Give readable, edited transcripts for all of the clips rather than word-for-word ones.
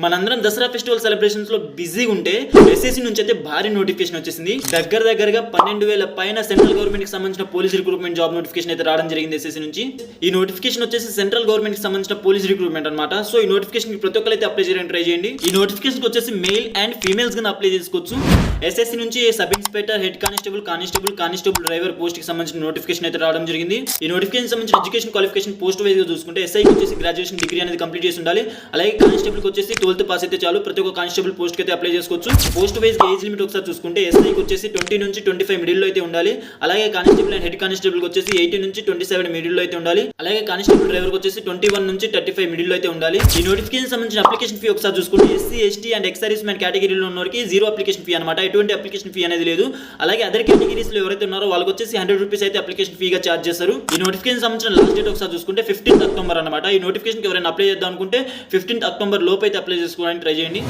మనందరం Dasara festival celebrations లో బిజీగా ఉంటే ఎస్ఎస్సి నుంచి అయితే భారీ నోటిఫికేషన్ వచ్చేసింది. దగ్గరగా 12,000 పైన సెంట్రల్ గవర్నమెంట్ కి సంబంధించిన పోలీస్ రిక్రూట్మెంట్ జాబ్ నోటిఫికేషన్ అయితే రావడం జరిగింది ఎస్ఎస్సి నుంచి. ఈ నోటిఫికేషన్ వచ్చేసి సెంట్రల్ గవర్నమెంట్ కి సంబంధించిన పోలీస్ రిక్రూట్మెంట్ అన్నమాట. సో ఈ నోటిఫికేషన్ కి ప్రతి ఒక్కరు అయితే అప్లై చేయడానికి ట్రై చేయండి. ఈ నోటిఫికేషన్ కి వచ్చేసి మెయిల్ అండ్ ఫీమేల్స్ గా అప్లై చేసుకోవచ్చు. ఎస్ఎస్సి నుంచి sub inspector, head constable driver post కి సంబంధించిన నోటిఫికేషన్ అయితే రావడం జరిగింది. ఈ నోటిఫికేషన్ సంబంధించిన ఎడ్యుకేషన్ క్వాలిఫికేషన్ పోస్ట్ వైజ్ గా చూసుకుంటే ఎస్ఐకి వచ్చేసి గ్రాడ్యుయేషన్ డిగ్రీ అనేది కంప్లీట్ చేసి ఉండాలి. అలాగే కానిస్టేబుల్ కి వచ్చేసి 12th పాస్ అయితే చాలు. ప్రతి ఒక్క కానిస్టేబుల్ పోస్ట్ కి అయితే అప్లై చేసుకోవచ్చు. పోస్ట్ వైజ్ ఏజ్ లిమిట్ ఒకసారి చూసుకుంటే ఎస్ఐకి వచ్చేసి 20 నుంచి 25 మిడిల్ లో అయితే ఉండాలి. అలాగే కానిస్టేబుల్ అండ్ హెడ్ కానిస్టేబుల్ కి వచ్చేసి 18 నుంచి 27 మిడిల్ లో అయితే ఉండాలి. అలాగే కానిస్టేబుల్ డ్రైవర్ కి వచ్చేసి 21 నుంచి 35 మిడిల్ లో అయితే ఉండాలి. ఈ నోటిఫికేషన్ సంబంధించిన అప్లికేషన్ ఫీ ఒకసారి చూసుకుంటే SC, ST and ex service man కేటగిరీలో ఉన్నవారికి జీరో అప్లికేషన్ ఫీ అనమాట. ఎటువంటి అప్లికేషన్ ఫీ అనేది లేదు. అలాగే అదర్ కేటగిరీస్ లో ఎవరైతే ఉన్నారో వాళ్ళకి వచ్చేసి 100 రూపీస్ అయితే అప్లికేషన్ ఫీగా చార్జ్ చేస్తారు. ఈ నోటిఫికేషన్ సంబంధించిన లాస్ట్ డేట్ ఒకసారి చూసుకుంటే 15th అక్టోబర్ అనమాట. ఈ నోటిఫికేషన్ కి ఎవరైనా అప్లై చేద్దాం అనుకుంటే 15th అక్టోబర్ లోపు అయితే అప్లై చేసుకోవడానికి ట్రై చేయండి.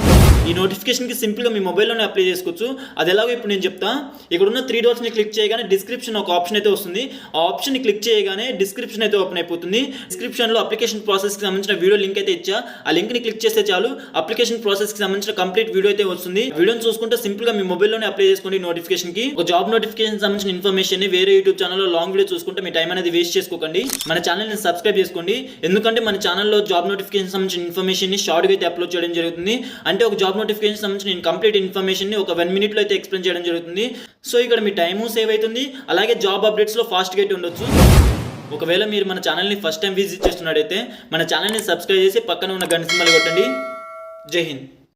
ఈ నోటిఫికేషన్ కి సింపుల్ గా మీ మొబైల్లోనే అప్లై చేసుకోవచ్చు. అది ఎలాగో ఇప్పుడు నేను చెప్తా. ఇక్కడ ఉన్న 3 డాట్స్ ని క్లిక్ చేయగానే డిస్క్రిప్షన్ ఒక ఆప్షన్ అయితే వస్తుంది. ఆ ఆప్షన్ ని క్లిక్ చేయగానే డిస్క్రిప్షన్ అయితే ఓపెన్ అయిపోతుంది. డిస్క్రిప్షన్ లో అప్లికేషన్ ప్రాసెస్ కి సంబంధించిన వీడియో లింక్ అయితే ఇచ్చా. ఆ లింక్ ని క్లిక్ చేస్తే చాలు అప్లికేషన్ ప్రాసెస్ కి సంబంధించిన కంప్లీట్ వీడియో అయితే వస్తుంది. వీడియోని చూసుకుంటే సింపుల్ గా మీ మొబైల్లోనే అప్లై చేసుకోండి. నోటిఫికేషన్ కి ఒక జాబ్ నోటిఫికేషన్ సంబంధించిన ఇన్ఫర్మేషన్ ని వేరే యూట్యూబ్ ఛానల్లో లాంగ్ వీడియో చూసుకుంటే మీ టైం అనేది వేస్ట్ చేసుకోకండి. మన ఛానల్ ని సబ్స్క్రైబ్ చేసుకోండి. ఎందుకంటే మన ఛానల్లో జాబ్ నోటిఫికేషన్ సంబంధించిన ఇన్ఫర్మేషన్ ని షార్ట్ గా అయితే అప్లోడ్ చేయడం జరుగుతుంది. అంటే ఒక జాబ్ నోటిఫికేషన్ సంబంధించిన కంప్లీట్ ఇన్ఫర్మేషన్ ని ఒక 1 minute లో అయితే ఎక్స్ప్లెయిన్ చేయడం జరుగుతుంది. సో ఇక్కడ మీ టైము సేవ్ అవుతుంది. అలాగే జాబ్ అప్డేట్స్ లో ఫాస్ట్ గా అయితే ఉండొచ్చు. ఒకవేళ మీరు మన ఛానల్ని ఫస్ట్ టైం విజిట్ చేస్తున్నట్టయితే మన ఛానల్ని సబ్స్క్రైబ్ చేసి పక్కన ఉన్న గంట సింబల్ కొట్టండి. జై హింద్.